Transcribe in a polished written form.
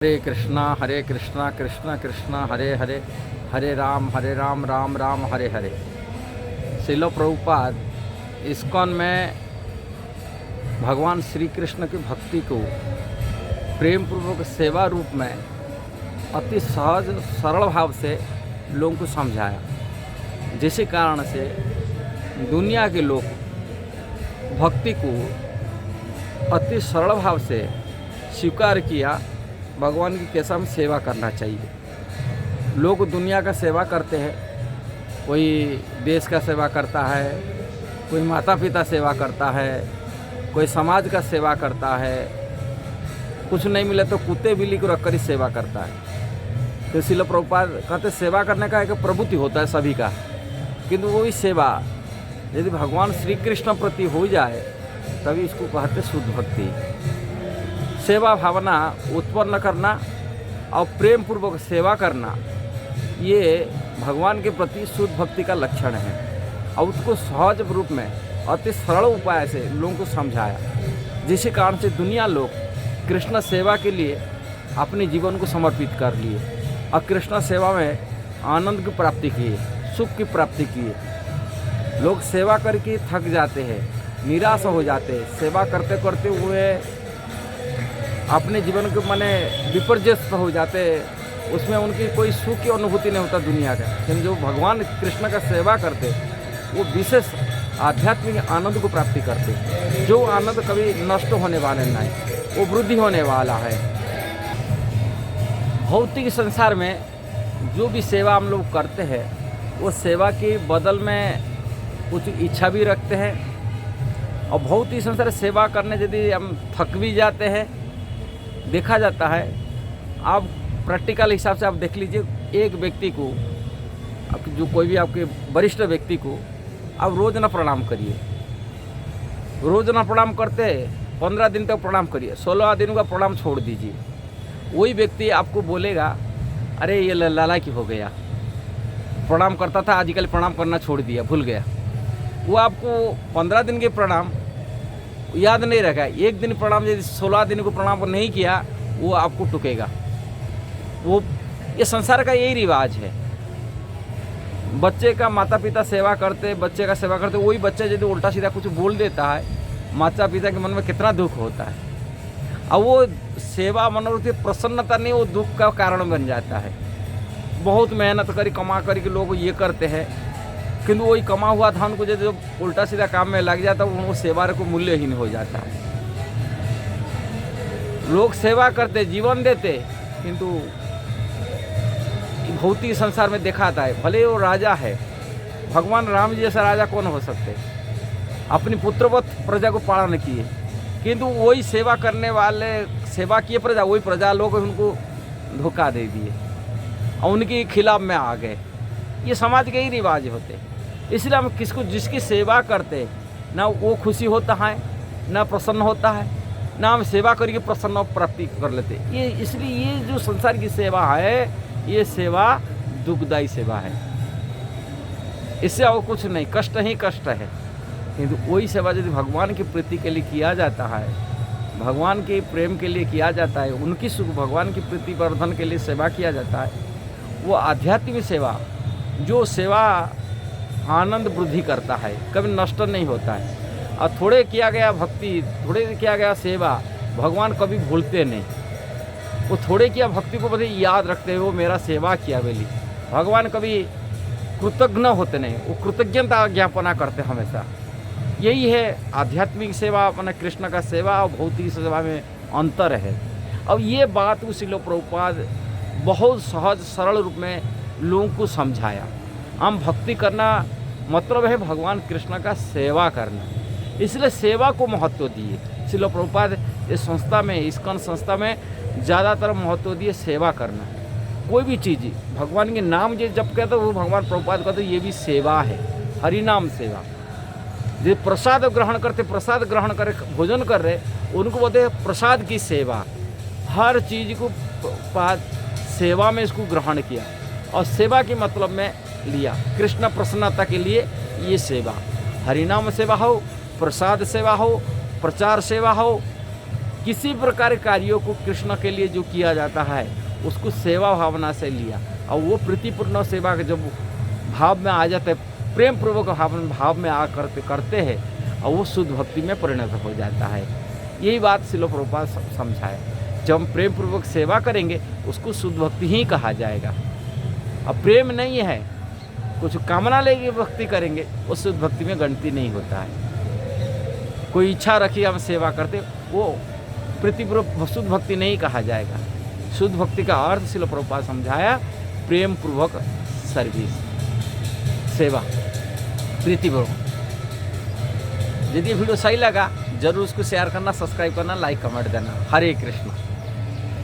हरे कृष्णा कृष्णा कृष्णा हरे हरे, हरे Ram Ram Ram Hare Hare. Srila Prabhupada ISKCON में भगवान श्री कृष्ण की भक्ति को प्रेम पूर्वक सेवा रूप में अति सहज सरल भाव से लोगों को समझाया, जिस कारण से दुनिया के लोग भक्ति को अति सरल भाव से स्वीकार किया। भगवान की कैसा हम सेवा करना चाहिए। लोग दुनिया का सेवा करते हैं, कोई देश का सेवा करता है, कोई माता पिता सेवा करता है, कोई समाज का सेवा करता है, कुछ नहीं मिले तो कुत्ते बिल्ली को रखकर ही सेवा करता है। तो श्रील प्रभुपाद कहते सेवा करने का एक प्रवृत्ति होता है सभी का, किंतु वही सेवा यदि भगवान श्री कृष्ण प्रति हो जाए तभी इसको कहते शुद्ध भक्ति। सेवा भावना उत्पन्न करना और प्रेम पूर्वक सेवा करना, ये भगवान के प्रति शुद्ध भक्ति का लक्षण है। और उसको सहज रूप में अति सरल उपाय से लोगों को समझाया, जिस कारण से दुनिया लोग कृष्ण सेवा के लिए अपने जीवन को समर्पित कर लिए और कृष्ण सेवा में आनंद की प्राप्ति किए, सुख की प्राप्ति किए। लोग सेवा करके थक जाते हैं, निराश हो जाते हैं, सेवा करते करते हुए अपने जीवन के माने विपर्यस्त हो जाते, उसमें उनकी कोई सुख की अनुभूति नहीं होता दुनिया का। लेकिन जो भगवान कृष्ण का सेवा करते वो विशेष आध्यात्मिक आनंद को प्राप्ति करते, जो आनंद कभी नष्ट होने वाले नहीं, वो वृद्धि होने वाला है। भौतिक संसार में जो भी सेवा हम लोग करते हैं वो सेवा के बदल में कुछ इच्छा भी रखते हैं। और भौतिक संसार सेवा करने यदि हम थक भी जाते हैं, देखा जाता है, आप प्रैक्टिकल हिसाब से आप देख लीजिए, एक व्यक्ति को आप जो कोई भी आपके वरिष्ठ व्यक्ति को आप रोज़ ना प्रणाम करिए, रोज़ ना प्रणाम करते 15 दिन तक प्रणाम करिए, 16 दिन का प्रणाम छोड़ दीजिए। वही व्यक्ति आपको बोलेगा अरे ये लाला की हो गया, प्रणाम करता था आजकल प्रणाम करना छोड़ दिया, भूल गया। वो आपको 15 दिन के प्रणाम याद नहीं रखा, एक दिन प्रणाम यदि 16 दिन को प्रणाम नहीं किया वो आपको टुकेगा। वो ये संसार का यही रिवाज है। बच्चे का माता पिता सेवा करते, बच्चे का सेवा करते, वही बच्चा यदि उल्टा सीधा कुछ बोल देता है, माता पिता के मन में कितना दुख होता है। अब वो सेवा मनोरथ प्रसन्नता नहीं, वो दुख का कारण बन जाता है। बहुत मेहनत करी कमा करी के लोग ये करते हैं, किंतु वही कमा हुआ धन को जो उल्टा सीधा काम में लग जाता है वो सेवा को मूल्यहीन हो जाता है। लोग सेवा करते, जीवन देते, किंतु भौतिक संसार में दिखाता है। भले वो राजा है, भगवान राम जी जैसा राजा कौन हो सकते, अपनी पुत्रवत प्रजा को पालन किए, किंतु वही सेवा करने वाले सेवा किए प्रजा, वही प्रजा लोग उनको धोखा दे दिए और उनके खिलाफ में आ गए। ये समाज के ही रिवाज होते। इसलिए हम किसको जिसकी सेवा करते ना वो खुशी होता है, ना प्रसन्न होता है, ना हम सेवा करके प्रसन्न प्राप्ति कर लेते। ये इसलिए ये जो संसार की सेवा है, ये सेवा दुखदायी सेवा है, इससे और कुछ नहीं, कष्ट ही कष्ट है। किंतु वही सेवा यदि भगवान की प्रीति के लिए किया जाता है, भगवान के प्रेम के लिए किया जाता है, उनकी सुख भगवान की प्रीति वर्धन के लिए सेवा किया जाता है, वो आध्यात्मिक सेवा, जो सेवा आनंद वृद्धि करता है, कभी नष्ट नहीं होता है। और थोड़े किया गया भक्ति, थोड़े किया गया सेवा भगवान कभी भूलते नहीं। वो थोड़े किया भक्ति को बड़े याद रखते हैं, वो मेरा सेवा किया बेली। भगवान कभी कृतज्ञ होते नहीं, वो कृतज्ञता ज्ञापना करते हमेशा। यही है आध्यात्मिक सेवा, माने कृष्ण का सेवा और भौतिक सेवा में अंतर है। अब ये बात श्रील प्रभुपाद बहुत सहज सरल रूप में लोगों को समझाया। हम भक्ति करना मतलब है भगवान कृष्ण का सेवा करना, इसलिए सेवा को महत्व दिए। श्रील प्रभुपाद इस संस्था में, इस्कॉन संस्था में ज़्यादातर महत्व दिए सेवा करना। कोई भी चीज़ भगवान के नाम जो जब कहते वो भगवान प्रभुपाद कहते ये भी सेवा है, हरिनाम सेवा। जो प्रसाद ग्रहण करते, प्रसाद ग्रहण कर भोजन कर रहे, उनको बोलते हैं प्रसाद की सेवा। हर चीज़ को सेवा में इसको ग्रहण किया और सेवा के मतलब में लिया, कृष्ण प्रसन्नता के लिए ये सेवा। हरिनाम सेवा हो, प्रसाद सेवा हो, प्रचार सेवा हो, किसी प्रकार के कार्यों को कृष्ण के लिए जो किया जाता है उसको सेवा भावना से लिया, और वो प्रीतिपूर्ण सेवा के जब भाव में आ जाते हैं, प्रेम पूर्वक भाव में आ करते हैं, और वो शुद्ध भक्ति में परिणत हो जाता है। यही बात श्रील प्रभुपाद समझाए। जब हम प्रेम पूर्वक सेवा करेंगे उसको शुद्ध भक्ति ही कहा जाएगा। अब प्रेम नहीं है, कुछ कामना लेके भक्ति करेंगे, वो शुद्ध भक्ति में गणती नहीं होता है। कोई इच्छा रखी हम सेवा करते, वो प्रीतिपूर्वक शुद्ध भक्ति नहीं कहा जाएगा। शुद्ध भक्ति का अर्थ श्रील प्रभुपाद समझाया, प्रेम पूर्वक सर्विस, सेवा, प्रीतिपूर्वक। यदि वीडियो सही लगा जरूर उसको शेयर करना, सब्सक्राइब करना, लाइक कमेंट देना। हरे कृष्ण।